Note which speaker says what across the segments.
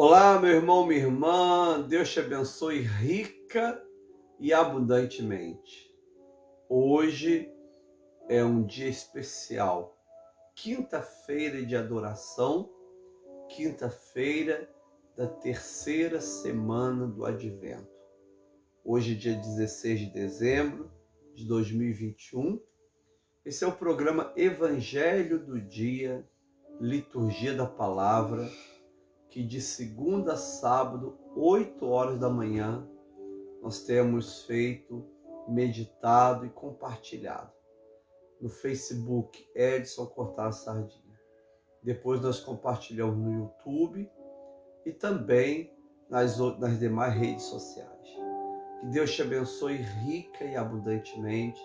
Speaker 1: Olá, meu irmão, minha irmã, Deus te abençoe rica e abundantemente. Hoje é um dia especial, quinta-feira de adoração, quinta-feira da terceira semana do Advento. Hoje é dia 16 de dezembro de 2021. Esse é o programa Evangelho do Dia, Liturgia da Palavra, que de segunda a sábado, 8 horas da manhã, nós temos feito, meditado e compartilhado. No Facebook, Edson Cortar Sardinha. Depois nós compartilhamos no YouTube e também nas demais redes sociais. Que Deus te abençoe rica e abundantemente,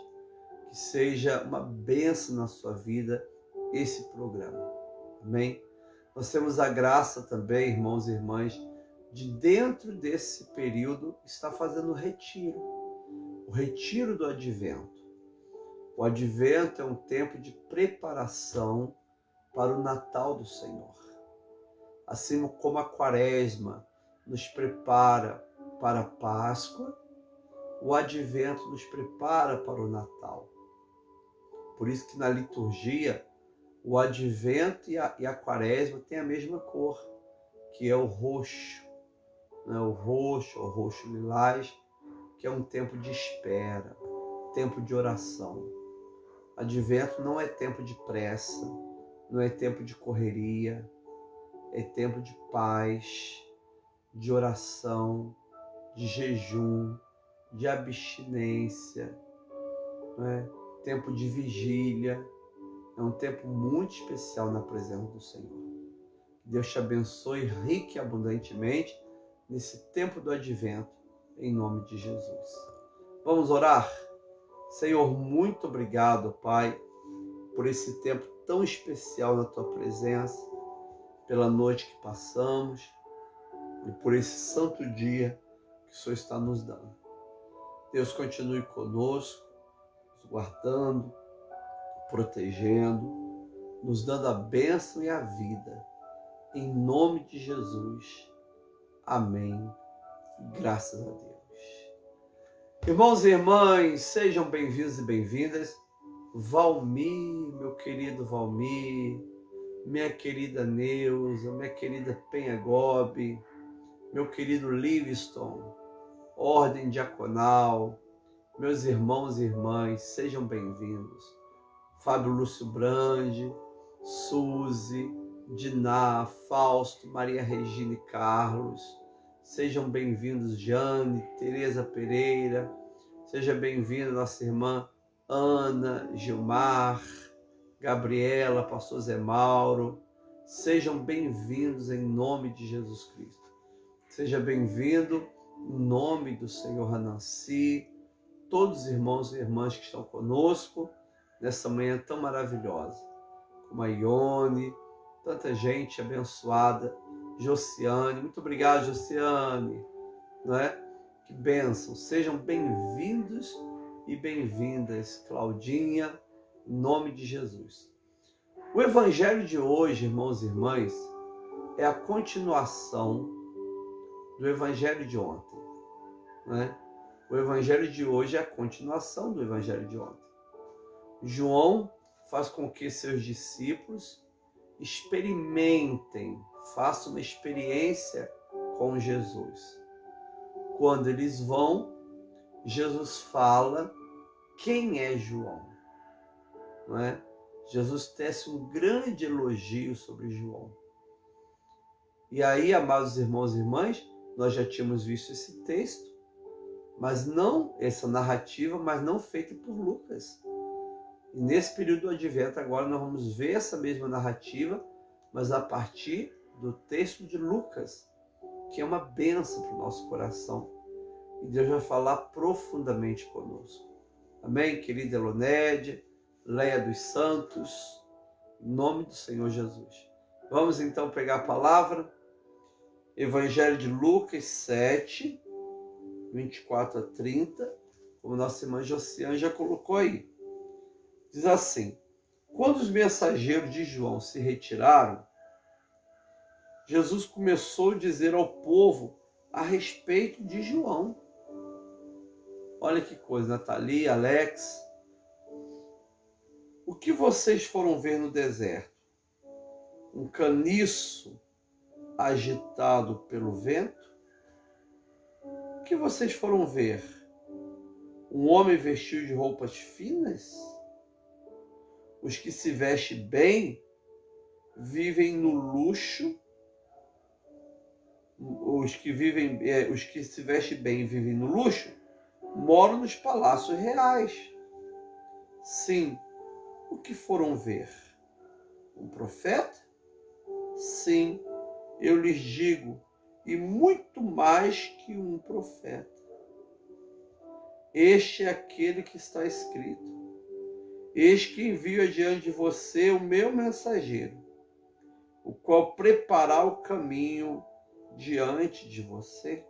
Speaker 1: que seja uma bênção na sua vida esse programa. Amém? Nós temos a graça também, irmãos e irmãs, de dentro desse período estar fazendo o retiro do Advento. O Advento é um tempo de preparação para o Natal do Senhor. Assim como a Quaresma nos prepara para a Páscoa, o Advento nos prepara para o Natal. Por isso que na liturgia, o Advento e a Quaresma têm a mesma cor, que é o roxo, né? O roxo lilás, que é um tempo de espera, tempo de oração. Advento não é tempo de pressa, não é tempo de correria, é tempo de paz, de oração, de jejum, de abstinência, né? Tempo de vigília. É um tempo muito especial na presença do Senhor. Deus te abençoe rica e abundantemente nesse tempo do Advento, em nome de Jesus. Vamos orar? Senhor, muito obrigado, Pai, por esse tempo tão especial na Tua presença, pela noite que passamos e por esse santo dia que o Senhor está nos dando. Deus continue conosco, nos guardando, protegendo, nos dando a bênção e a vida. Em nome de Jesus. Amém. Graças a Deus. Irmãos e irmãs, sejam bem-vindos e bem-vindas. Valmir, meu querido Valmir, minha querida Neuza, minha querida Penha Gobi, meu querido Livingston, Ordem Diaconal, meus irmãos e irmãs, sejam bem-vindos. Fábio Lúcio Brandi, Suzy, Diná, Fausto, Maria Regina e Carlos. Sejam bem-vindos, Jane, Tereza Pereira. Seja bem-vinda nossa irmã Ana, Gilmar, Gabriela, pastor Zé Mauro. Sejam bem-vindos em nome de Jesus Cristo. Seja bem-vindo em nome do Senhor Anansi, todos os irmãos e irmãs que estão conosco nessa manhã tão maravilhosa, como a Ione, tanta gente abençoada, Josiane, muito obrigado, Josiane, não é? Que bênção, sejam bem-vindos e bem-vindas, Claudinha, em nome de Jesus. O Evangelho de hoje, irmãos e irmãs, é a continuação do Evangelho de ontem, não é? O Evangelho de hoje é a continuação do Evangelho de ontem. João faz com que seus discípulos experimentem, façam uma experiência com Jesus. Quando eles vão, Jesus fala quem é João, não é? Jesus tece um grande elogio sobre João. E aí, amados irmãos e irmãs, nós já tínhamos visto esse texto, mas não essa narrativa, mas não feita por Lucas. E nesse período do Advento, agora nós vamos ver essa mesma narrativa, mas a partir do texto de Lucas, que é uma bênção para o nosso coração. E Deus vai falar profundamente conosco. Amém, querida Elonede, Leia dos Santos, em nome do Senhor Jesus. Vamos então pegar a palavra, Evangelho de Lucas 7, 24 a 30, como nossa irmã Josiane já colocou aí. Diz assim: quando os mensageiros de João se retiraram, Jesus começou a dizer ao povo a respeito de João. Olha que coisa, Nathalie, Alex. O que vocês foram ver no deserto? Um caniço agitado pelo vento? O que vocês foram ver? Um homem vestido de roupas finas? Os que se vestem bem vivem no luxo. Os que se vestem bem e vivem no luxo moram nos palácios reais. Sim, o que foram ver? Um profeta? Sim, eu lhes digo, e muito mais que um profeta. Este é aquele que está escrito: eis que envio adiante de você o meu mensageiro, o qual preparará o caminho diante de você.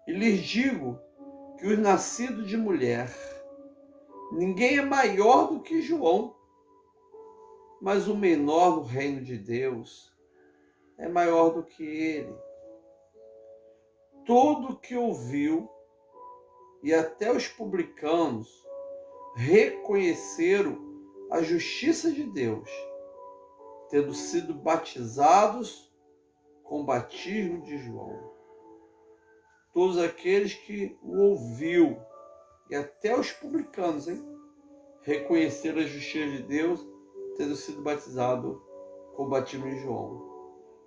Speaker 1: E lhes digo que os nascidos de mulher, ninguém é maior do que João, mas o menor no reino de Deus é maior do que ele. Todo que ouviu, e até os publicanos, reconheceram a justiça de Deus, tendo sido batizados com o batismo de João. Todos aqueles que o ouviu, e até os publicanos, reconheceram a justiça de Deus, tendo sido batizado com o batismo de João.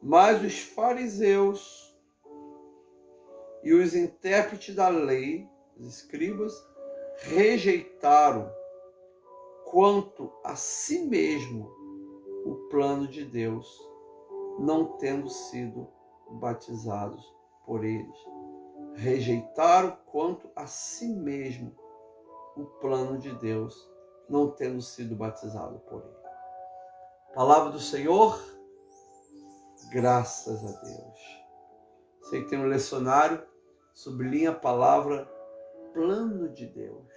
Speaker 1: Mas os fariseus e os intérpretes da lei, os escribas, rejeitaram quanto a si mesmo o plano de Deus, não tendo sido batizados por eles. Rejeitaram quanto a si mesmo o plano de Deus, não tendo sido batizado por ele. Palavra do Senhor, graças a Deus. Sei que tem um lecionário, sublinha a palavra plano de Deus.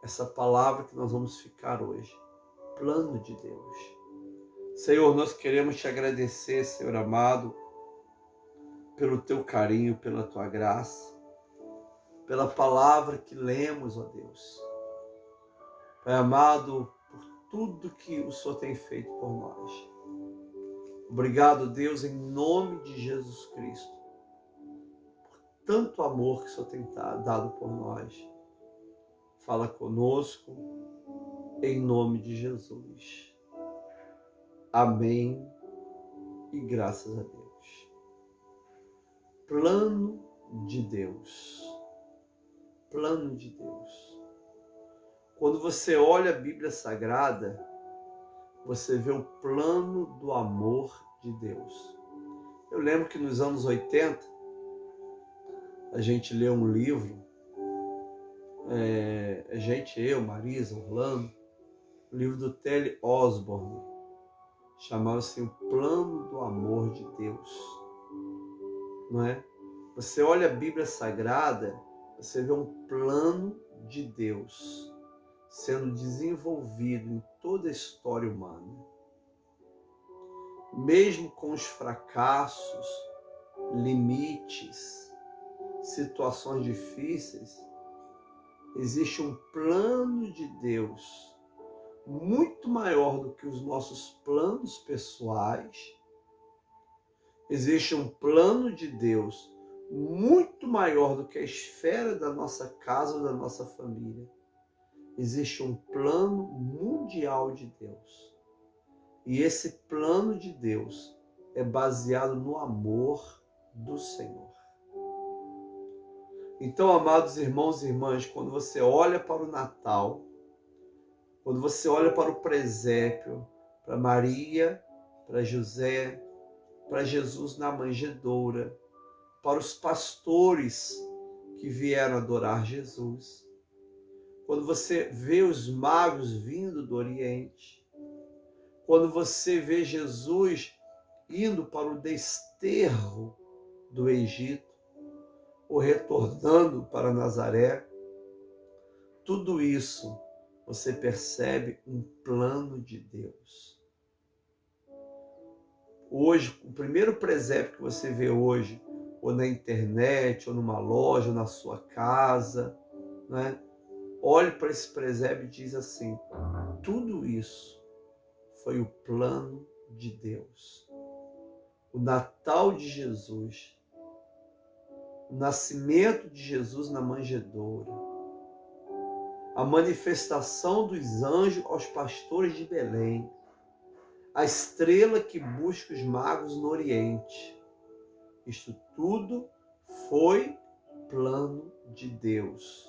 Speaker 1: Essa palavra que nós vamos ficar hoje, plano de Deus. Senhor, nós queremos te agradecer, Senhor amado, pelo teu carinho, pela tua graça, pela palavra que lemos, ó Deus. Pai amado, por tudo que o Senhor tem feito por nós. Obrigado, Deus, em nome de Jesus Cristo, por tanto amor que o Senhor tem dado por nós. Fala conosco, em nome de Jesus. Amém e graças a Deus. Plano de Deus. Plano de Deus. Quando você olha a Bíblia Sagrada, você vê o plano do amor de Deus. Eu lembro que nos anos 80, a gente leu um livro, eu, Marisa, Orlando, o livro do Telly Osborne, chamava-se O Plano do Amor de Deus. Não é? Você olha a Bíblia Sagrada, você vê um plano de Deus sendo desenvolvido em toda a história humana. Mesmo com os fracassos, limites, situações difíceis, existe um plano de Deus muito maior do que os nossos planos pessoais. Existe um plano de Deus muito maior do que a esfera da nossa casa ou da nossa família. Existe um plano mundial de Deus. E esse plano de Deus é baseado no amor do Senhor. Então, amados irmãos e irmãs, quando você olha para o Natal, quando você olha para o presépio, para Maria, para José, para Jesus na manjedoura, para os pastores que vieram adorar Jesus, quando você vê os magos vindo do Oriente, quando você vê Jesus indo para o desterro do Egito, ou retornando para Nazaré, tudo isso você percebe um plano de Deus. Hoje, o primeiro presépio que você vê hoje, ou na internet, ou numa loja, ou na sua casa, né? Olhe para esse presépio e diz assim: tudo isso foi o plano de Deus. O Natal de Jesus, o nascimento de Jesus na manjedoura, a manifestação dos anjos aos pastores de Belém, a estrela que busca os magos no Oriente. Isto tudo foi plano de Deus,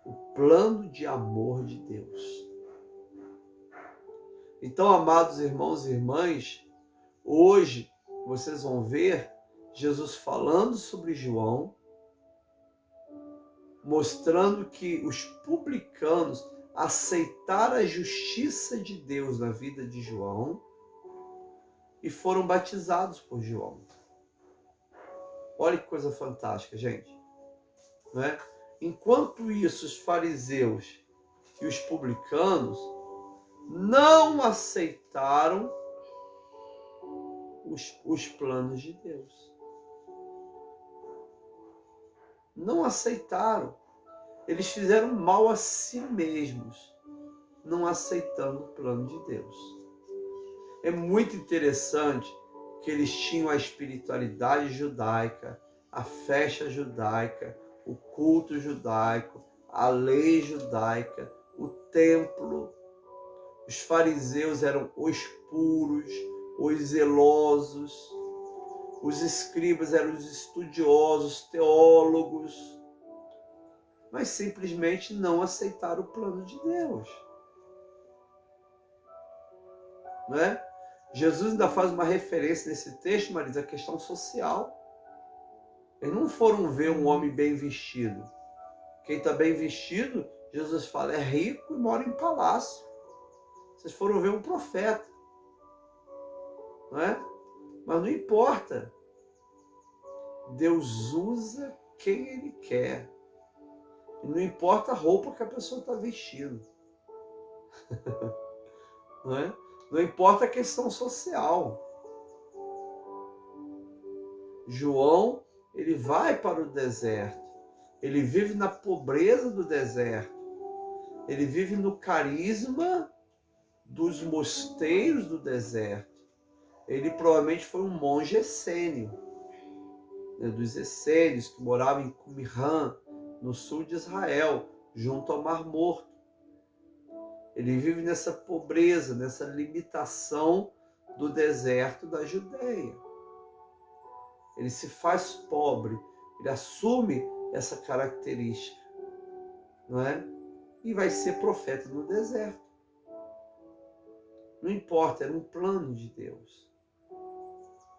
Speaker 1: o plano de amor de Deus. Então, amados irmãos e irmãs, hoje vocês vão ver Jesus falando sobre João, mostrando que os publicanos aceitaram a justiça de Deus na vida de João e foram batizados por João. Olha que coisa fantástica, gente. Não é? Enquanto isso, os fariseus e os publicanos não aceitaram os planos de Deus. Não aceitaram. Eles fizeram mal a si mesmos, não aceitando o plano de Deus. É muito interessante que eles tinham a espiritualidade judaica, a festa judaica, o culto judaico, a lei judaica, o templo. Os fariseus eram os puros, os zelosos. Os escribas eram os estudiosos, teólogos, mas simplesmente não aceitaram o plano de Deus. Não é? Jesus ainda faz uma referência nesse texto, Marisa, à questão social. Eles não foram ver um homem bem vestido. Quem está bem vestido, Jesus fala, é rico e mora em palácio. Vocês foram ver um profeta. Não é? Mas não importa. Deus usa quem Ele quer. E não importa a roupa que a pessoa está vestindo. Não é? Não importa a questão social. João, ele vai para o deserto. Ele vive na pobreza do deserto. Ele vive no carisma dos mosteiros do deserto. Ele provavelmente foi um monge essênio, né, dos essênios, que moravam em Qumran, no sul de Israel, junto ao Mar Morto. Ele vive nessa pobreza, nessa limitação do deserto da Judeia. Ele se faz pobre, ele assume essa característica, não é? E vai ser profeta no deserto. Não importa, era um plano de Deus.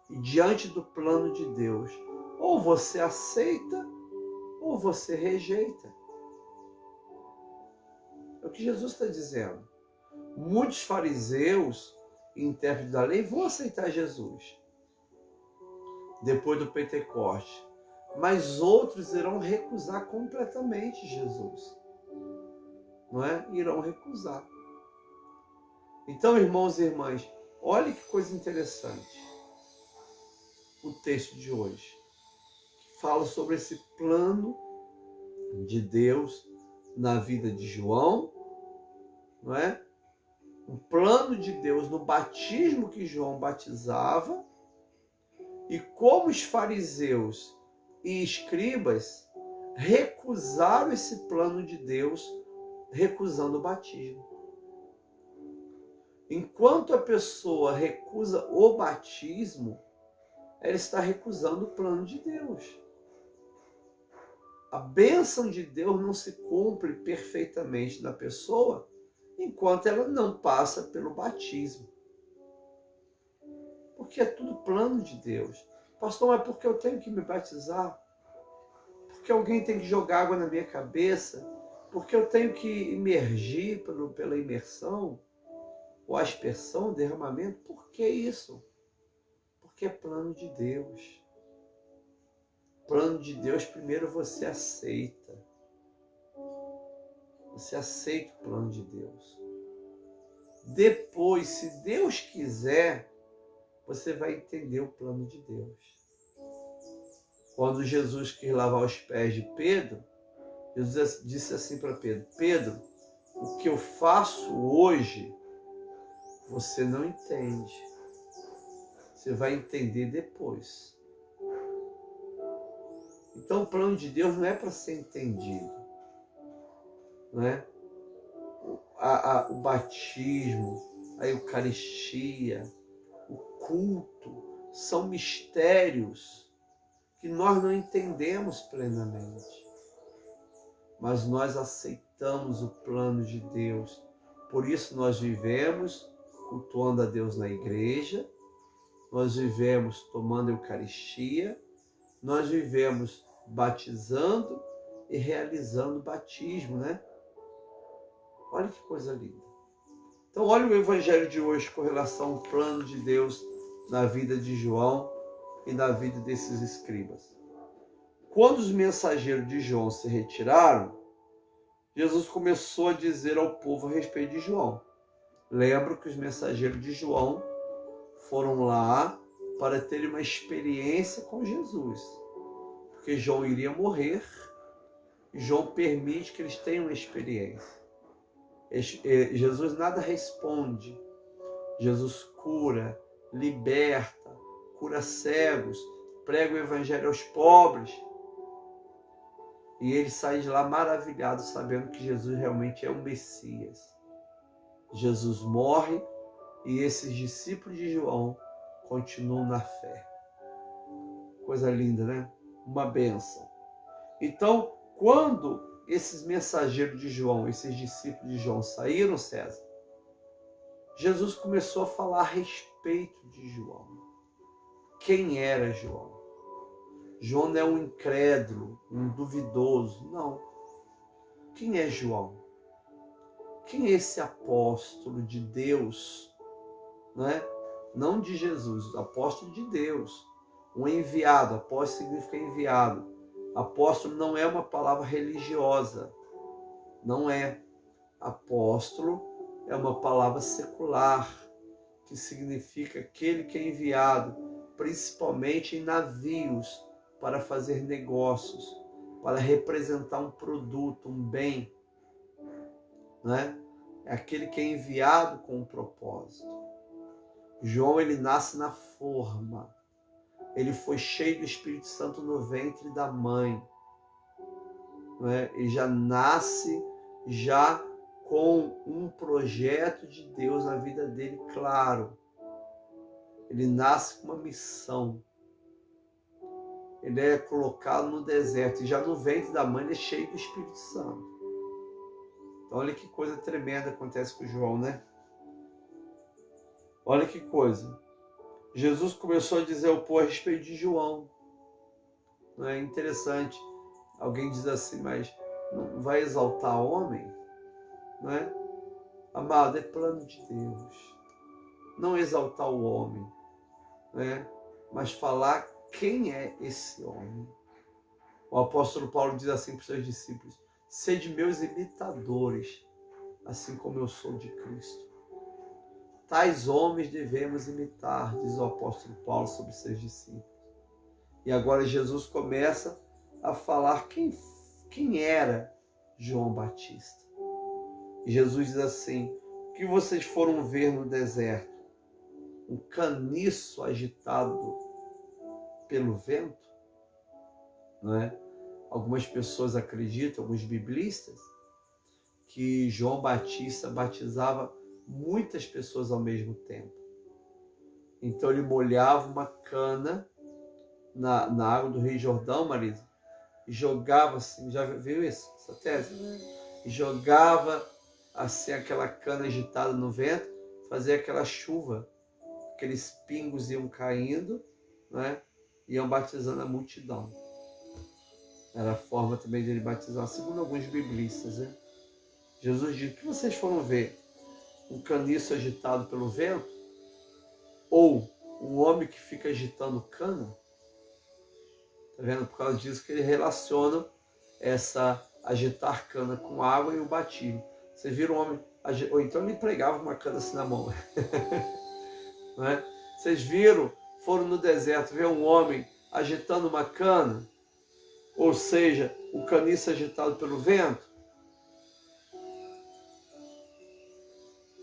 Speaker 1: E diante do plano de Deus, ou você aceita, ou você rejeita. É o que Jesus está dizendo. Muitos fariseus e intérpretes da lei vão aceitar Jesus depois do Pentecoste, mas outros irão recusar completamente Jesus. Não é? Irão recusar. Então, irmãos e irmãs, olha que coisa interessante. O texto de hoje, que fala sobre esse plano de Deus na vida de João, não é? Um plano de Deus no batismo que João batizava, e como os fariseus e escribas recusaram esse plano de Deus, recusando o batismo. Enquanto a pessoa recusa o batismo, ela está recusando o plano de Deus. A bênção de Deus não se cumpre perfeitamente na pessoa enquanto ela não passa pelo batismo. Porque é tudo plano de Deus. Pastor, mas por que eu tenho que me batizar? Porque alguém tem que jogar água na minha cabeça? Porque eu tenho que imergir pela imersão? Ou aspersão, derramamento? Por que isso? Porque é plano de Deus. Plano de Deus, primeiro você aceita. Você aceita o plano de Deus. Depois, se Deus quiser, você vai entender o plano de Deus. Quando Jesus quis lavar os pés de Pedro, Jesus disse assim para Pedro: Pedro, o que eu faço hoje, você não entende. Você vai entender depois. Então o plano de Deus não é para ser entendido. Não é? O batismo, a Eucaristia, o culto, são mistérios que nós não entendemos plenamente. Mas nós aceitamos o plano de Deus. Por isso nós vivemos cultuando a Deus na igreja, nós vivemos tomando a Eucaristia, nós vivemos batizando e realizando o batismo, né? Olha que coisa linda. Então olha o evangelho de hoje com relação ao plano de Deus na vida de João e na vida desses escribas. Quando os mensageiros de João se retiraram, Jesus começou a dizer ao povo a respeito de João. Lembro que os mensageiros de João foram lá para ter uma experiência com Jesus. Porque João iria morrer, e João permite que eles tenham uma experiência. Jesus nada responde. Jesus cura, liberta, cura cegos, prega o evangelho aos pobres. E eles saem de lá maravilhados, sabendo que Jesus realmente é o Messias. Jesus morre e esses discípulos de João continuam na fé. Coisa linda, né? Uma bênção. Então, quando esses mensageiros de João, esses discípulos de João saíram, César, Jesus começou a falar a respeito de João. Quem era João? João não é um incrédulo, um duvidoso, não. Quem é João? Quem é esse apóstolo de Deus? Não é? Não de Jesus, apóstolo de Deus. Um enviado, apóstolo significa enviado. Apóstolo não é uma palavra religiosa. Não é. Apóstolo é uma palavra secular, que significa aquele que é enviado, principalmente em navios, para fazer negócios, para representar um produto, um bem. Né? É aquele que é enviado com um propósito. João, ele nasce na forma. Ele foi cheio do Espírito Santo no ventre da mãe. Né? E já nasce com um projeto de Deus na vida dele, claro. Ele nasce com uma missão. Ele é colocado no deserto. E já no ventre da mãe ele é cheio do Espírito Santo. Então, olha que coisa tremenda acontece com João, né? Olha que coisa. Jesus começou a dizer ao povo a respeito de João. Não é interessante. Alguém diz assim, mas não vai exaltar homem? Não é? Amado, é plano de Deus. Não exaltar o homem, não é? Mas falar quem é esse homem. O apóstolo Paulo diz assim para os seus discípulos: sede meus imitadores, assim como eu sou de Cristo. Tais homens devemos imitar, diz o apóstolo Paulo sobre seus discípulos. E agora Jesus começa a falar quem era João Batista. E Jesus diz assim: o que vocês foram ver no deserto? Um caniço agitado pelo vento? Não é? Algumas pessoas acreditam, alguns biblistas, que João Batista batizava muitas pessoas ao mesmo tempo. Então ele molhava uma cana na água do Rio Jordão, Marisa, e jogava assim, já viu isso, essa tese? E jogava assim aquela cana agitada no vento, fazia aquela chuva, aqueles pingos iam caindo, né? Iam batizando a multidão. Era a forma também de ele batizar, segundo alguns biblistas, né? Jesus diz: o que vocês foram ver? Um caniço agitado pelo vento? Ou um homem que fica agitando cana? Tá vendo? Por causa disso que ele relaciona essa agitar cana com água e o batismo. Vocês viram um homem, ou então ele pregava uma cana assim na mão. Não é? Vocês viram, foram no deserto ver um homem agitando uma cana, ou seja, o caniço agitado pelo vento?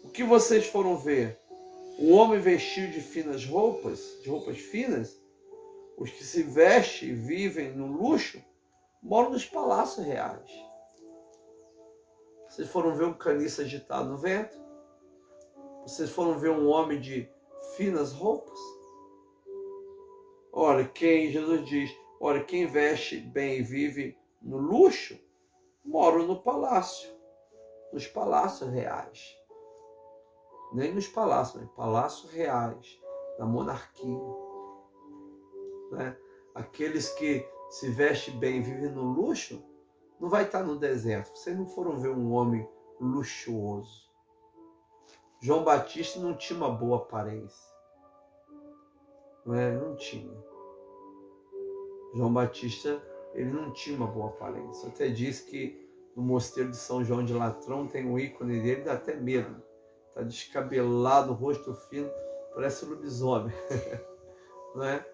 Speaker 1: O que vocês foram ver? Um homem vestido de finas roupas, de roupas finas? Os que se vestem e vivem no luxo moram nos palácios reais. Vocês foram ver um caniço agitado no vento? Vocês foram ver um homem de finas roupas? Ora, Jesus diz, ora, quem veste bem e vive no luxo, mora no palácio, nos palácios reais. Nem nos palácios, mas palácios reais, da monarquia. Né? Aqueles que se vestem bem e vivem no luxo, não vai estar no deserto. Vocês não foram ver um homem luxuoso. João Batista não tinha uma boa aparência. Não tinha. João Batista, ele não tinha uma boa aparência. Até diz que no mosteiro de São João de Latrão tem um ícone dele, dá até medo. Está descabelado, rosto fino, parece um lobisomem. Não é?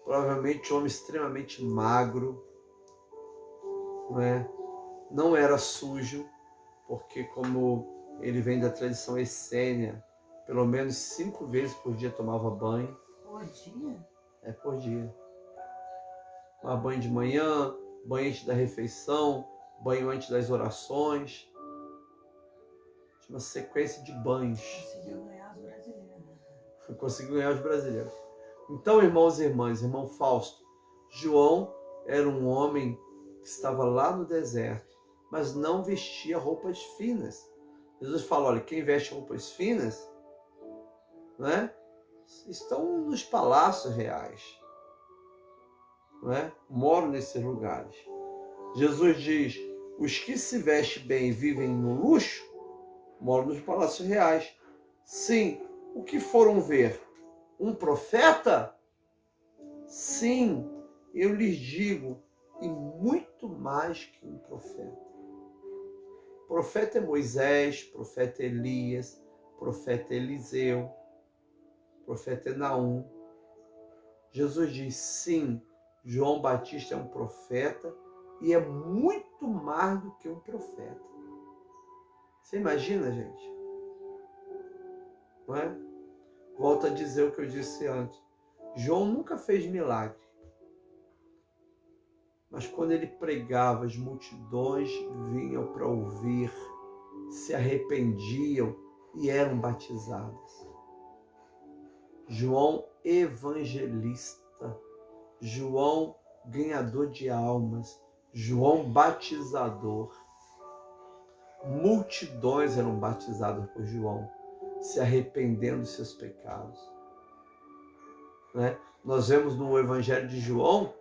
Speaker 1: Provavelmente um homem extremamente magro. Não era sujo, porque como ele vem da tradição essênia, pelo menos 5 vezes por dia tomava banho.
Speaker 2: Por dia?
Speaker 1: Por dia. Tomava banho de manhã, banho antes da refeição, banho antes das orações. Tinha uma sequência de banhos.
Speaker 2: Conseguiu ganhar os brasileiros.
Speaker 1: Conseguiu ganhar os brasileiros. Então, irmãos e irmãs, irmão Fausto, João era um homem que estava lá no deserto, mas não vestia roupas finas. Jesus fala, olha, quem veste roupas finas, estão nos palácios reais. Moram nesses lugares. Jesus diz, os que se vestem bem e vivem no luxo, moram nos palácios reais. Sim, o que foram ver? Um profeta? Sim, eu lhes digo, e muito mais que um profeta. Profeta é Moisés, profeta é Elias, profeta é Eliseu, profeta é Naum. Jesus diz, sim, João Batista é um profeta e é muito mais do que um profeta. Você imagina, gente? Não é? Volto a dizer o que eu disse antes. João nunca fez milagre. Mas quando ele pregava, as multidões vinham para ouvir, se arrependiam e eram batizadas. João evangelista, João ganhador de almas, João batizador. Multidões eram batizadas por João, se arrependendo dos seus pecados. Nós vemos no Evangelho de João,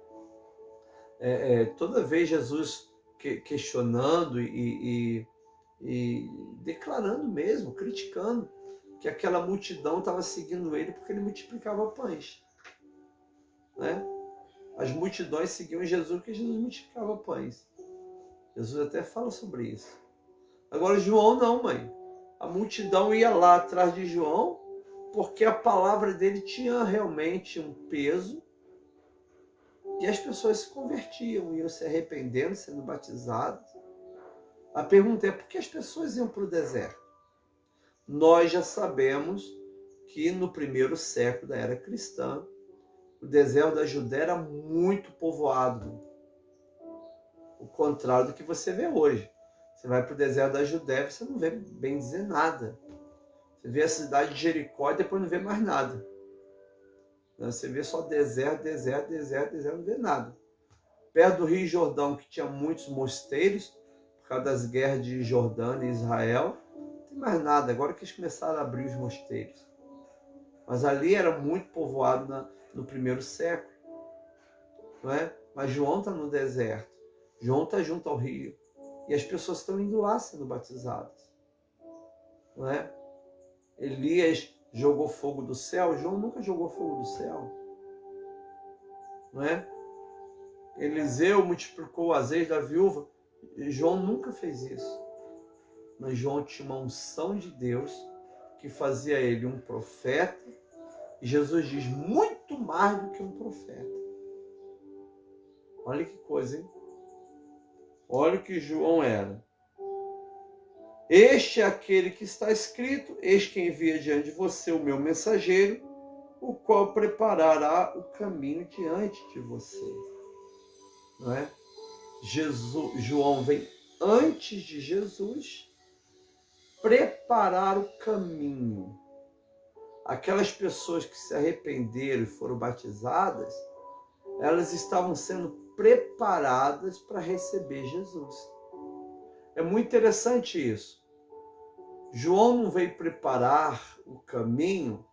Speaker 1: toda vez Jesus questionando e declarando mesmo, criticando, que aquela multidão estava seguindo ele porque ele multiplicava pães. As multidões seguiam Jesus porque Jesus multiplicava pães. Jesus até fala sobre isso. Agora João não, mãe. A multidão ia lá atrás de João porque a palavra dele tinha realmente um peso e as pessoas se convertiam, iam se arrependendo, sendo batizadas. A pergunta é, por que as pessoas iam para o deserto? Nós já sabemos que no primeiro século da era cristã, o deserto da Judéia era muito povoado. O contrário do que você vê hoje. Você vai para o deserto da Judéia, você não vê, bem dizer, nada. Você vê a cidade de Jericó e depois não vê mais nada. Você vê só deserto, deserto, deserto, deserto, não vê nada. Perto do Rio Jordão, que tinha muitos mosteiros, por causa das guerras de Jordânia e Israel, não tem mais nada. Agora que eles começaram a abrir os mosteiros. Mas ali era muito povoado no primeiro século. Mas João está no deserto. João está junto ao rio. E as pessoas estão indo lá sendo batizadas. Elias jogou fogo do céu. João nunca jogou fogo do céu. Eliseu multiplicou o azeite da viúva. João nunca fez isso. Mas João tinha uma unção de Deus que fazia ele um profeta E Jesus diz, muito mais do que um profeta. Olha que coisa, hein? Olha o que João era. Este é aquele que está escrito, eis que envia diante de você o meu mensageiro, o qual preparará o caminho diante de você. Não é? João vem antes de Jesus preparar o caminho. Aquelas pessoas que se arrependeram e foram batizadas, elas estavam sendo preparadas para receber Jesus. É muito interessante isso. João não veio preparar o caminho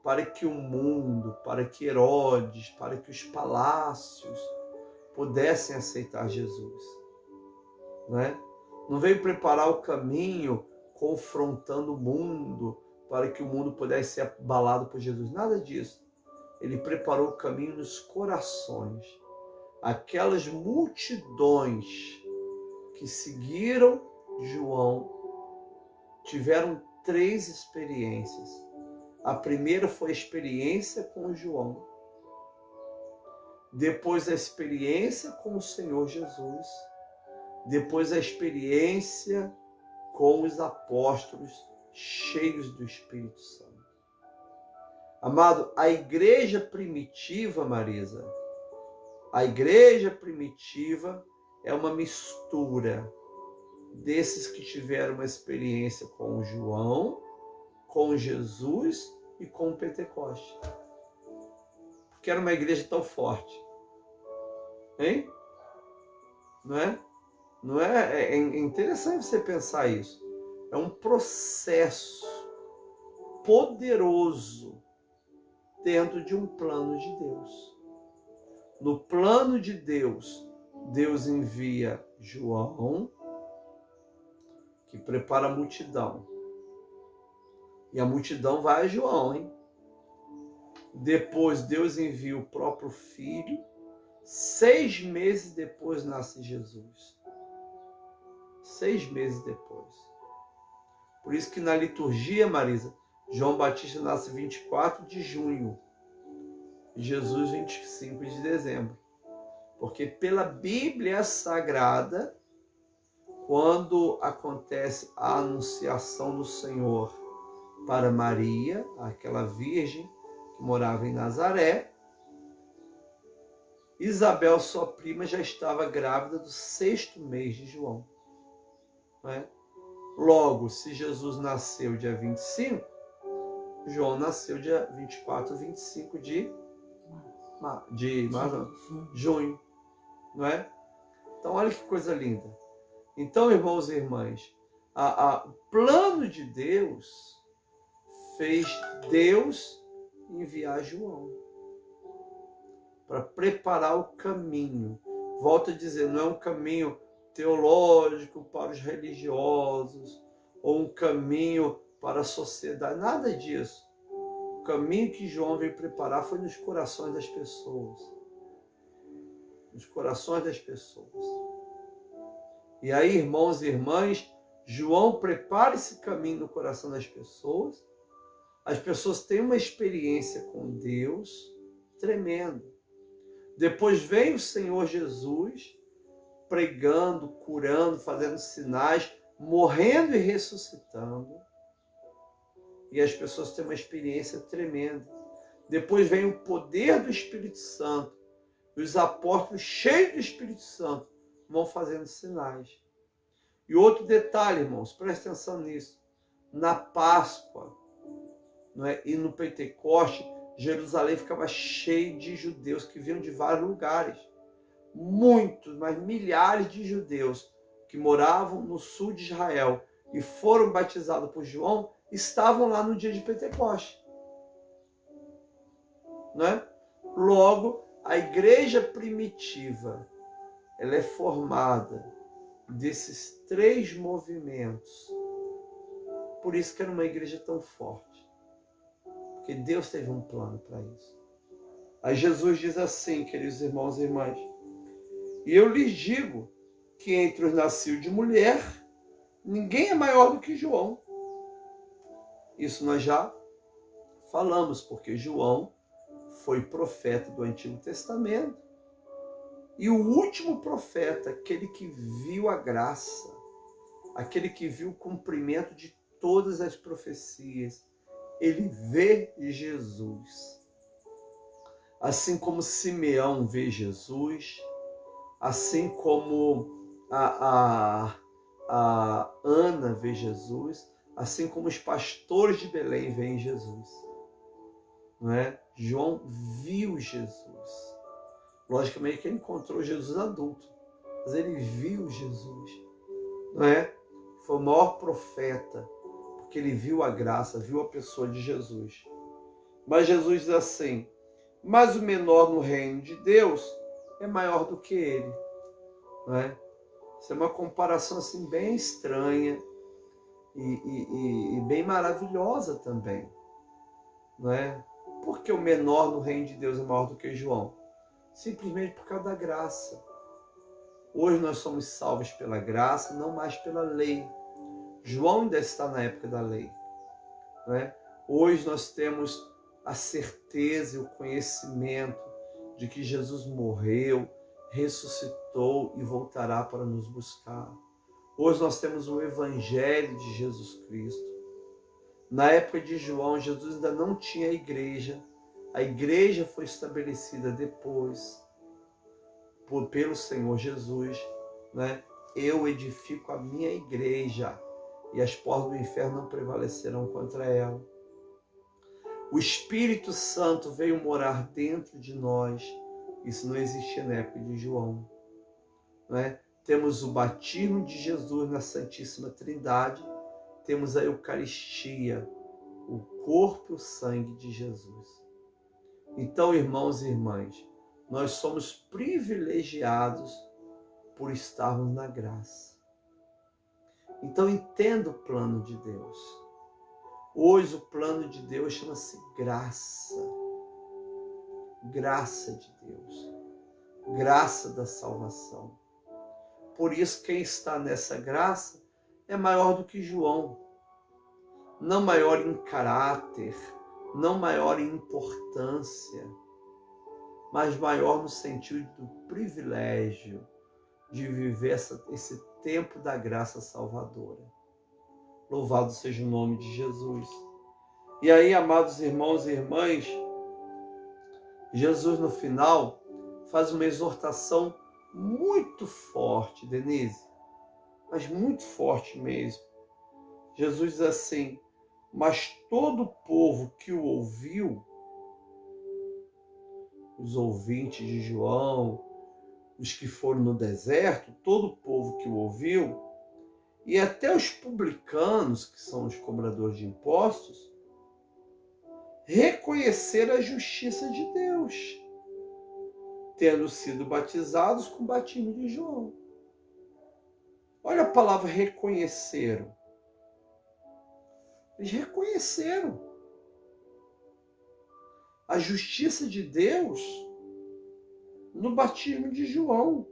Speaker 1: para que o mundo, para que Herodes, para que os palácios pudessem aceitar Jesus. Não é? Não veio preparar o caminho confrontando o mundo para que o mundo pudesse ser abalado por Jesus. Nada disso. Ele preparou o caminho nos corações. Aquelas multidões que seguiram João tiveram 3 experiências. A primeira foi a experiência com João. Depois a experiência com o Senhor Jesus. Depois a experiência com os apóstolos cheios do Espírito Santo. Amado, a igreja primitiva, Marisa, a igreja primitiva é uma mistura desses que tiveram uma experiência com João, com Jesus e com o Pentecoste. Porque era uma igreja tão forte. Hein? Não é? Não é? É interessante você pensar isso. É um processo poderoso dentro de um plano de Deus. No plano de Deus, Deus envia João, que prepara a multidão. E a multidão vai a João, hein? Depois Deus envia o próprio Filho. 6 meses depois nasce Jesus. 6 meses depois. Por isso que na liturgia, Marisa, João Batista nasce 24 de junho. E Jesus 25 de dezembro. Porque pela Bíblia Sagrada, quando acontece a anunciação do Senhor para Maria, aquela virgem que morava em Nazaré, Isabel, sua prima, já estava grávida do 6º mês de João. Não é? Logo, se Jesus nasceu dia 25, João nasceu dia 24, 25 de junho. Não é? Então, olha que coisa linda. Então, irmãos e irmãs, o plano de Deus fez Deus enviar João para preparar o caminho. Volto a dizer, não é um caminho teológico para os religiosos ou um caminho para a sociedade, nada disso. O caminho que João veio preparar foi nos corações das pessoas. Nos corações das pessoas. E aí, irmãos e irmãs, João prepara esse caminho no coração das pessoas. As pessoas têm uma experiência com Deus tremenda. Depois vem o Senhor Jesus pregando, curando, fazendo sinais, morrendo e ressuscitando. E as pessoas têm uma experiência tremenda. Depois vem o poder do Espírito Santo. E os apóstolos cheios do Espírito Santo vão fazendo sinais. E outro detalhe, irmãos, presta atenção nisso. Na Páscoa, não é? E no Pentecoste, Jerusalém ficava cheio de judeus que vinham de vários lugares. Muitos, mas milhares de judeus que moravam no sul de Israel e foram batizados por João, estavam lá no dia de Pentecoste. Não é? Logo, a igreja primitiva, ela é formada desses 3 movimentos. Por isso que era uma igreja tão forte. Porque Deus teve um plano para isso. Aí Jesus diz assim, queridos irmãos e irmãs: e eu lhes digo que entre os nascidos de mulher, ninguém é maior do que João. Isso nós já Falamos porque João foi profeta do Antigo Testamento e o último profeta, aquele que viu a graça, aquele que viu o cumprimento de todas as profecias, ele vê Jesus. Assim como Simeão vê Jesus, assim como a Ana vê Jesus, assim como os pastores de Belém veem Jesus. Não é? João viu Jesus. Logicamente que ele encontrou Jesus adulto, mas ele viu Jesus. Não é? Foi o maior profeta, porque ele viu a graça, viu a pessoa de Jesus. Mas Jesus diz assim: mas o menor no reino de Deus é maior do que ele. Não é? Isso é uma comparação assim, bem estranha e bem maravilhosa também. Não é? Por que o menor no reino de Deus é maior do que João? Simplesmente por causa da graça. Hoje nós somos salvos pela graça, não mais pela lei. João ainda está na época da lei. Não é? Hoje nós temos a certeza e o conhecimento de que Jesus morreu, ressuscitou e voltará para nos buscar. Hoje nós temos o Evangelho de Jesus Cristo. Na época de João, Jesus ainda não tinha igreja. A igreja foi estabelecida depois pelo Senhor Jesus. Né? Eu edifico a minha igreja e as portas do inferno não prevalecerão contra ela. O Espírito Santo veio morar dentro de nós. Isso não existia na época de João. Né? Temos o batismo de Jesus na Santíssima Trindade. Temos a Eucaristia, o corpo e o sangue de Jesus. Então, irmãos e irmãs, nós somos privilegiados por estarmos na graça. Então, entenda o plano de Deus. Hoje o plano de Deus chama-se graça. Graça de Deus. Graça da salvação. Por isso, quem está nessa graça é maior do que João. Não maior em caráter, não maior em importância, mas maior no sentido do privilégio de viver esse tempo da graça salvadora. Louvado seja o nome de Jesus. E aí, amados irmãos e irmãs, Jesus no final faz uma exortação muito forte, Denise, mas muito forte mesmo. Jesus diz assim: mas todo o povo que o ouviu, os ouvintes de João, os que foram no deserto, todo o povo que o ouviu, e até os publicanos, que são os cobradores de impostos, reconheceram a justiça de Deus, tendo sido batizados com o batismo de João. Olha a palavra reconheceram. Eles reconheceram a justiça de Deus no batismo de João.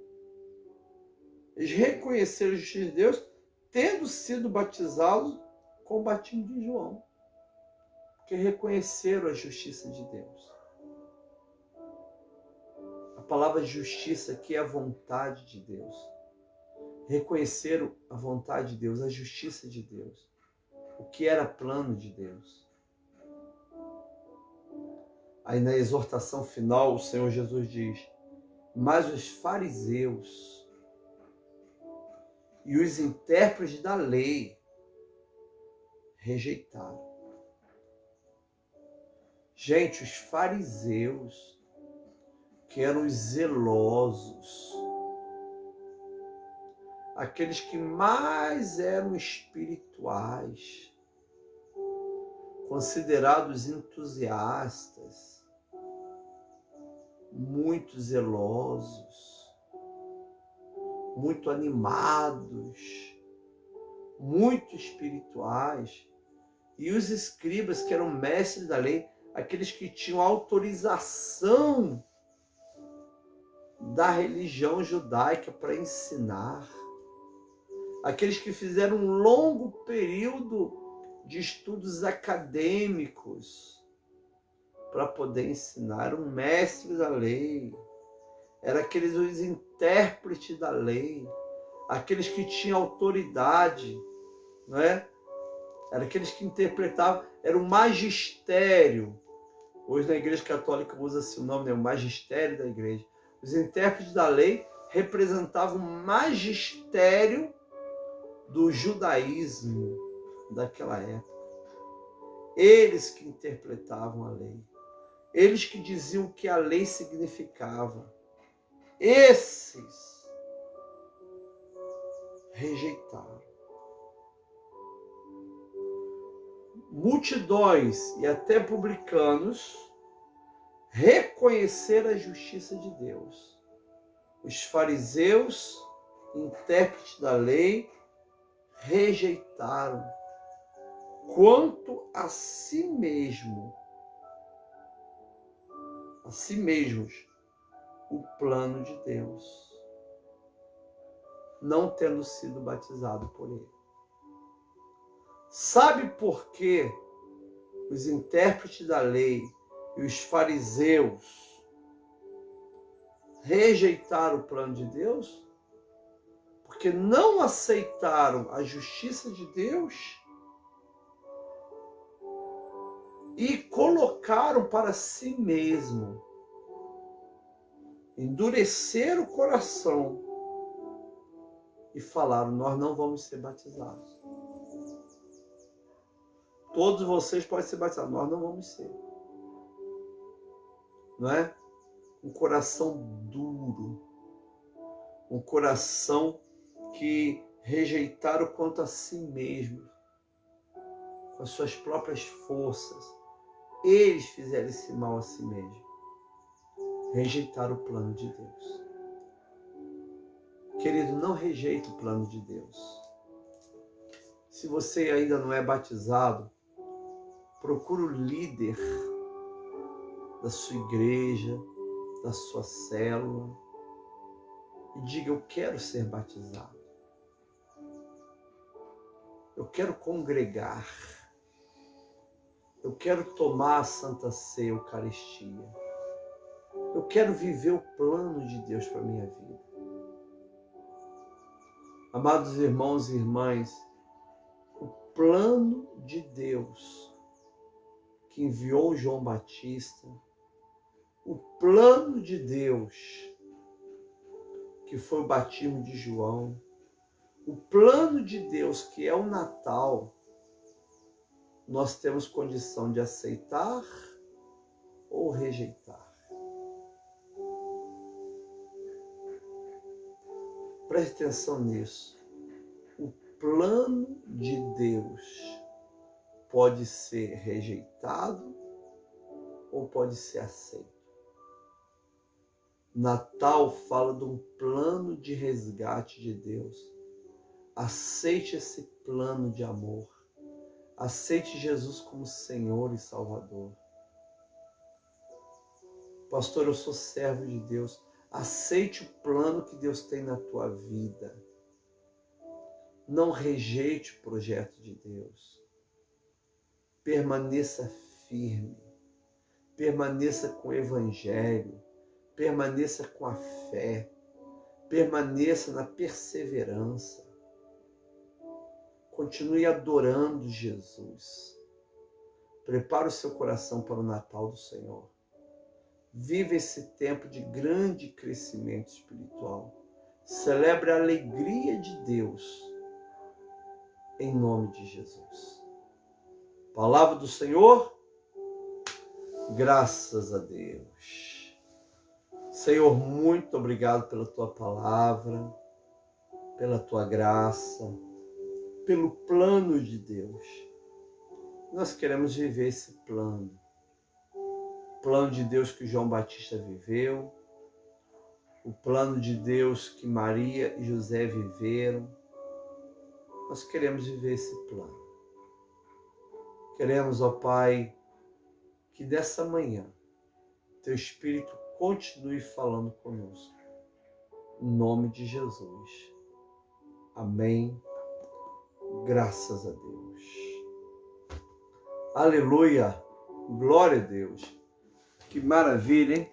Speaker 1: Eles reconheceram a justiça de Deus tendo sido batizados com o batismo de João. Porque reconheceram a justiça de Deus. A palavra justiça aqui é a vontade de Deus. Reconheceram a vontade de Deus, a justiça de Deus. O que era plano de Deus. Aí na exortação final, o Senhor Jesus diz: mas os fariseus e os intérpretes da lei rejeitaram. Gente, os fariseus, que eram os zelosos, aqueles que mais eram espirituais, considerados entusiastas, muito zelosos, muito animados, muito espirituais, e os escribas, que eram mestres da lei, aqueles que tinham autorização da religião judaica para ensinar, aqueles que fizeram um longo período de estudos acadêmicos para poder ensinar. Era um mestre da lei. Era aqueles os intérpretes da lei. Aqueles que tinham autoridade, não é? Era aqueles que interpretavam. Era o magistério. Hoje na Igreja Católica usa-se o nome, né? O magistério da Igreja. Os intérpretes da lei representavam o magistério do judaísmo daquela época. Eles que interpretavam a lei. Eles que diziam o que a lei significava. Esses rejeitaram. Multidões e até publicanos reconheceram a justiça de Deus. Os fariseus, intérpretes da lei, rejeitaram quanto a si mesmos, o plano de Deus, não tendo sido batizado por ele. Sabe por que os intérpretes da lei e os fariseus rejeitaram o plano de Deus? Porque não aceitaram a justiça de Deus e colocaram para si mesmo, endureceram o coração e falaram: nós não vamos ser batizados. Todos vocês podem ser batizados, nós não vamos ser. Não é? Um coração duro, um coração que rejeitaram quanto a si mesmo, com as suas próprias forças. Eles fizeram esse mal a si mesmo. Rejeitaram o plano de Deus. Querido, não rejeite o plano de Deus. Se você ainda não é batizado, procure o líder da sua igreja, da sua célula, e diga: eu quero ser batizado. Eu quero congregar. Eu quero tomar a Santa Ceia, a Eucaristia. Eu quero viver o plano de Deus para a minha vida. Amados irmãos e irmãs, o plano de Deus que enviou João Batista, o plano de Deus que foi o batismo de João, o plano de Deus que é o Natal, nós temos condição de aceitar ou rejeitar. Preste atenção nisso. O plano de Deus pode ser rejeitado ou pode ser aceito. Natal fala de um plano de resgate de Deus. Aceite esse plano de amor. Aceite Jesus como Senhor e Salvador. Pastor, eu sou servo de Deus. Aceite o plano que Deus tem na tua vida. Não rejeite o projeto de Deus. Permaneça firme. Permaneça com o Evangelho. Permaneça com a fé. Permaneça na perseverança. Continue adorando Jesus. Prepare o seu coração para o Natal do Senhor. Viva esse tempo de grande crescimento espiritual. Celebre a alegria de Deus, em nome de Jesus. Palavra do Senhor, graças a Deus. Senhor, muito obrigado pela tua palavra, pela tua graça, pelo plano de Deus. Nós queremos viver esse plano. O plano de Deus que João Batista viveu, o plano de Deus que Maria e José viveram. Nós queremos viver esse plano. Queremos, ó Pai, que dessa manhã teu Espírito continue falando conosco. Em nome de Jesus. Amém. Graças a Deus. Aleluia. Glória a Deus. Que maravilha, hein?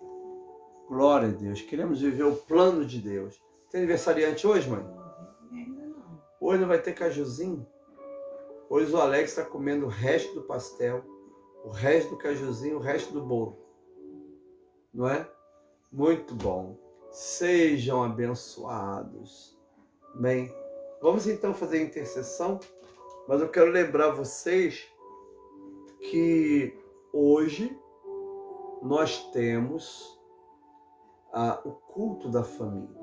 Speaker 1: Glória a Deus. Queremos viver o plano de Deus. Tem aniversariante hoje, mãe?
Speaker 2: Ainda não.
Speaker 1: Hoje não vai ter cajuzinho? Hoje o Alex está comendo o resto do pastel, o resto do cajuzinho, o resto do bolo. Não é? Muito bom. Sejam abençoados. Amém? Vamos então fazer a intercessão, mas eu quero lembrar vocês que hoje nós temos o culto da família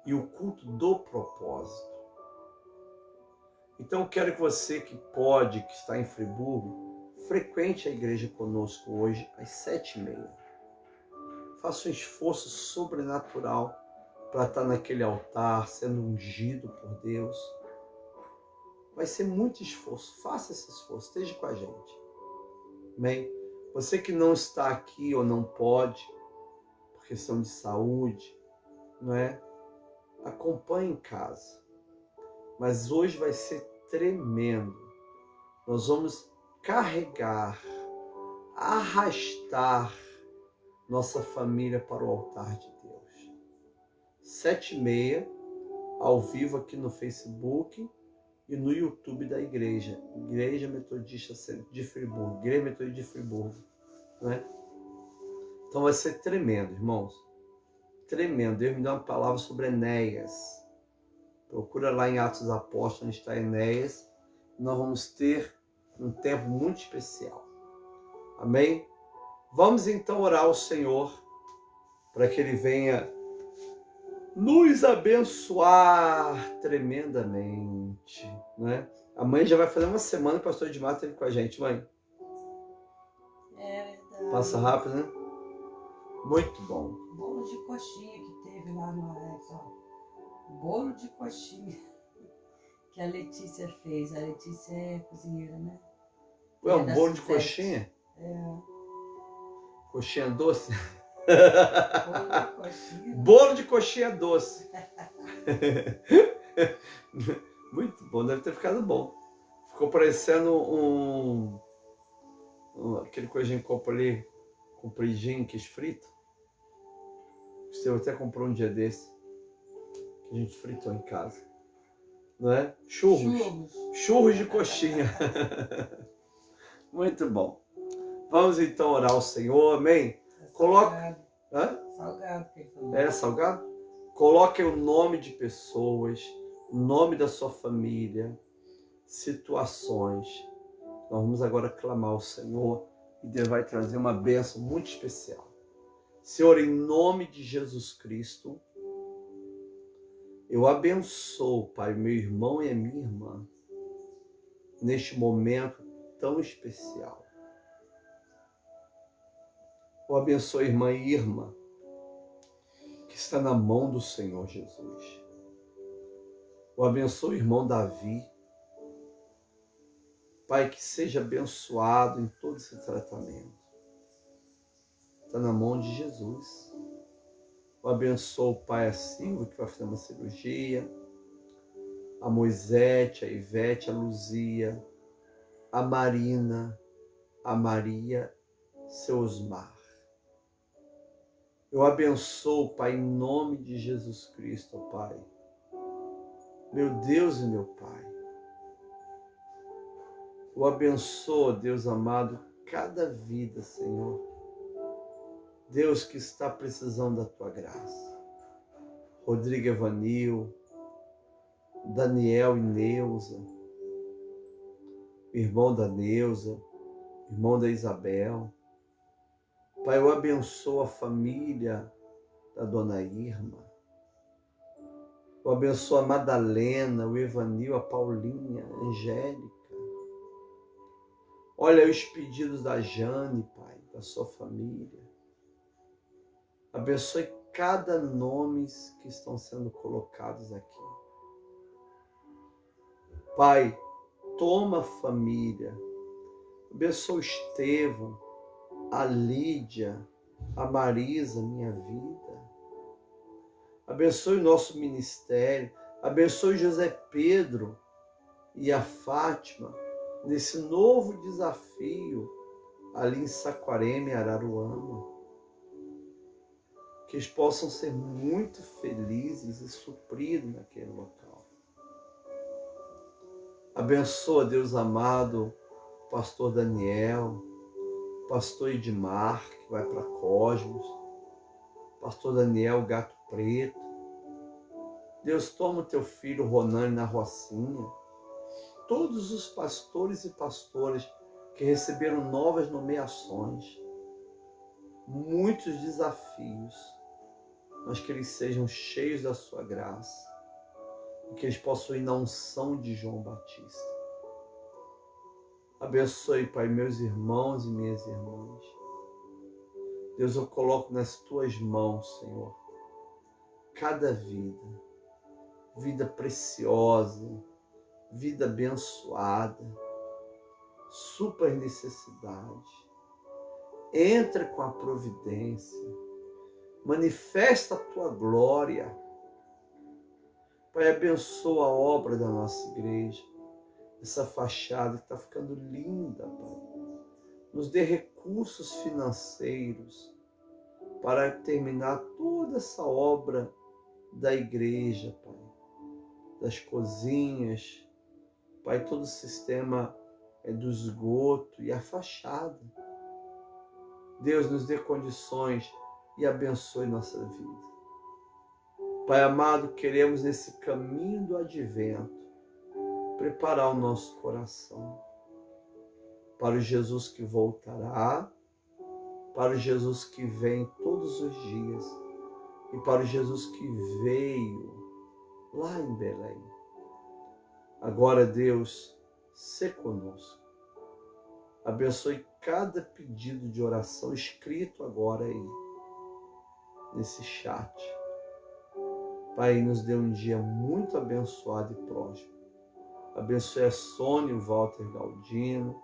Speaker 1: e o culto do propósito. Então, eu quero que você que pode, que está em Friburgo, frequente a igreja conosco hoje às 7h30. Faça um esforço sobrenatural para estar naquele altar, sendo ungido por Deus. Vai ser muito esforço. Faça esse esforço. Esteja com a gente. Amém? Você que não está aqui ou não pode, por questão de saúde, não é? Acompanhe em casa. Mas hoje vai ser tremendo. Nós vamos carregar, arrastar nossa família para o altar de Deus. 7h30, ao vivo aqui no Facebook e no YouTube da igreja. Igreja Metodista de Friburgo. Igreja Metodista de Friburgo. Né? Então vai ser tremendo, irmãos. Tremendo. Deus me deu uma palavra sobre Enéas. Procura lá em Atos dos Apóstolos, onde está Enéas. Nós vamos ter um tempo muito especial. Amém? Vamos então orar ao Senhor para que Ele venha nos abençoar tremendamente. Né? A mãe já vai fazer uma semana que o pastor Edmar esteve com a gente, mãe.
Speaker 2: É verdade.
Speaker 1: Passa rápido, né? Muito bom.
Speaker 2: Bolo de coxinha que teve lá no Alex, ó. Bolo de coxinha que a Letícia fez. A Letícia é cozinheira, né?
Speaker 1: Ué, um
Speaker 2: da
Speaker 1: bolo de
Speaker 2: Suzete.
Speaker 1: coxinha?
Speaker 2: É.
Speaker 1: Coxinha doce?
Speaker 2: Bolo de coxinha.
Speaker 1: Bolo de coxinha doce. Muito bom, deve ter ficado bom. Ficou parecendo aquele coisinho que compra ali, compridinho, queijo frito. Você até comprou um dia desse, que a gente fritou em casa. Não é? Churros de coxinha. Muito bom. Vamos então orar ao Senhor, amém? Coloca. Hã?
Speaker 2: Salgado que ele falou.
Speaker 1: É salgado? Coloque o nome de pessoas, o nome da sua família, situações. Nós vamos agora clamar ao Senhor e Deus vai trazer uma bênção muito especial. Senhor, em nome de Jesus Cristo, eu abençoo, Pai, meu irmão e a minha irmã, neste momento tão especial. Eu abençoo a irmã Irma, que está na mão do Senhor Jesus. Eu abençoo o irmão Davi. Pai, que seja abençoado em todo esse tratamento. Está na mão de Jesus. Eu abençoo o pai a Silvia, que vai fazer uma cirurgia, a Moisete, a Ivete, a Luzia, a Marina, a Maria, seu Osmar. Eu abençoo, Pai, em nome de Jesus Cristo, Pai. Meu Deus e meu Pai. Eu abençoo, Deus amado, cada vida, Senhor. Deus que está precisando da Tua graça. Rodrigo Evanil, Daniel e Neuza, irmão da Neuza, irmão da Isabel. Pai, eu abençoo a família da dona Irma. Eu abençoo a Madalena, o Evanil, a Paulinha, a Angélica. Olha os pedidos da Jane, Pai, da sua família. Abençoe cada nome que estão sendo colocados aqui. Pai, toma a família. Abençoe o Estevão, a Lídia, a Marisa, minha vida. Abençoe o nosso ministério. Abençoe José Pedro e a Fátima nesse novo desafio ali em Saquarema e Araruama. Que eles possam ser muito felizes e supridos naquele local. Abençoa, Deus amado, o pastor Daniel, o pastor Edmar, que vai para Cosmos, o pastor Daniel Gato Preto. Deus, toma o teu filho Ronani na Rocinha. Todos os pastores e pastoras que receberam novas nomeações, muitos desafios, mas que eles sejam cheios da sua graça e que eles possam ir na unção de João Batista. Abençoe, Pai, meus irmãos e minhas irmãs. Deus, eu coloco nas tuas mãos, Senhor, cada vida, vida preciosa, vida abençoada, super necessidade. Entra com a providência, manifesta a tua glória. Pai, abençoa a obra da nossa igreja, essa fachada que está ficando linda, Pai. Nos dê recursos financeiros para terminar toda essa obra da igreja, Pai. Das cozinhas, Pai, todo o sistema do esgoto e a fachada. Deus, nos dê condições e abençoe nossa vida. Pai amado, queremos nesse caminho do advento preparar o nosso coração para o Jesus que voltará, para o Jesus que vem todos os dias e para o Jesus que veio lá em Belém. Agora, Deus, sê conosco. Abençoe cada pedido de oração escrito agora aí, nesse chat. Pai, nos dê um dia muito abençoado e próspero. Abençoe a Sônia, o Walter Galdino,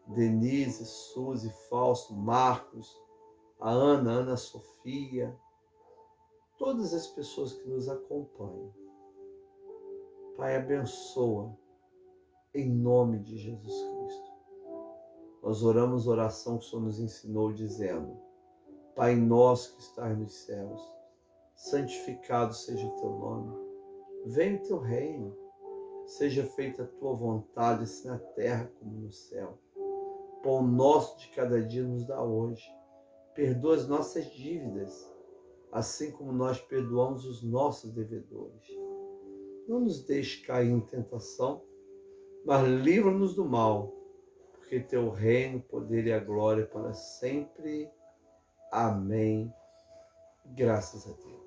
Speaker 1: Denise, Suzy, Fausto, Marcos, a Ana Sofia, todas as pessoas que nos acompanham. Pai, abençoa em nome de Jesus Cristo. Nós oramos a oração que o Senhor nos ensinou dizendo: Pai nosso que estás nos céus, santificado seja o teu nome. Venha o teu reino, seja feita a tua vontade, assim na terra como no céu. Pão nosso de cada dia nos dá hoje. Perdoa as nossas dívidas, assim como nós perdoamos os nossos devedores. Não nos deixe cair em tentação, mas livra-nos do mal, porque teu reino, o poder e a glória para sempre. Amém. Graças a Deus.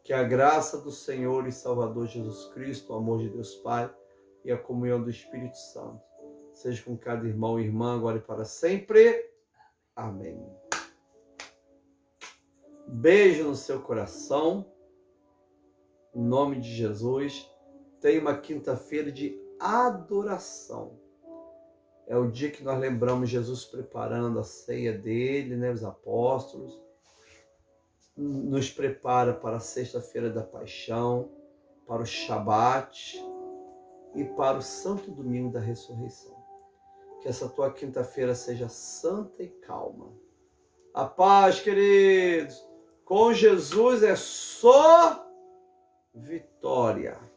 Speaker 1: Que a graça do Senhor e Salvador Jesus Cristo, o amor de Deus Pai e a comunhão do Espírito Santo seja com cada irmão e irmã, agora e para sempre. Amém. Beijo no seu coração. Em nome de Jesus. Tenha uma quinta-feira de adoração. É o dia que nós lembramos Jesus preparando a ceia dele, né, os apóstolos. Nos prepara para a sexta-feira da paixão, para o Shabat e para o santo domingo da ressurreição. Que essa tua quinta-feira seja santa e calma. A paz, queridos. Com Jesus é só vitória.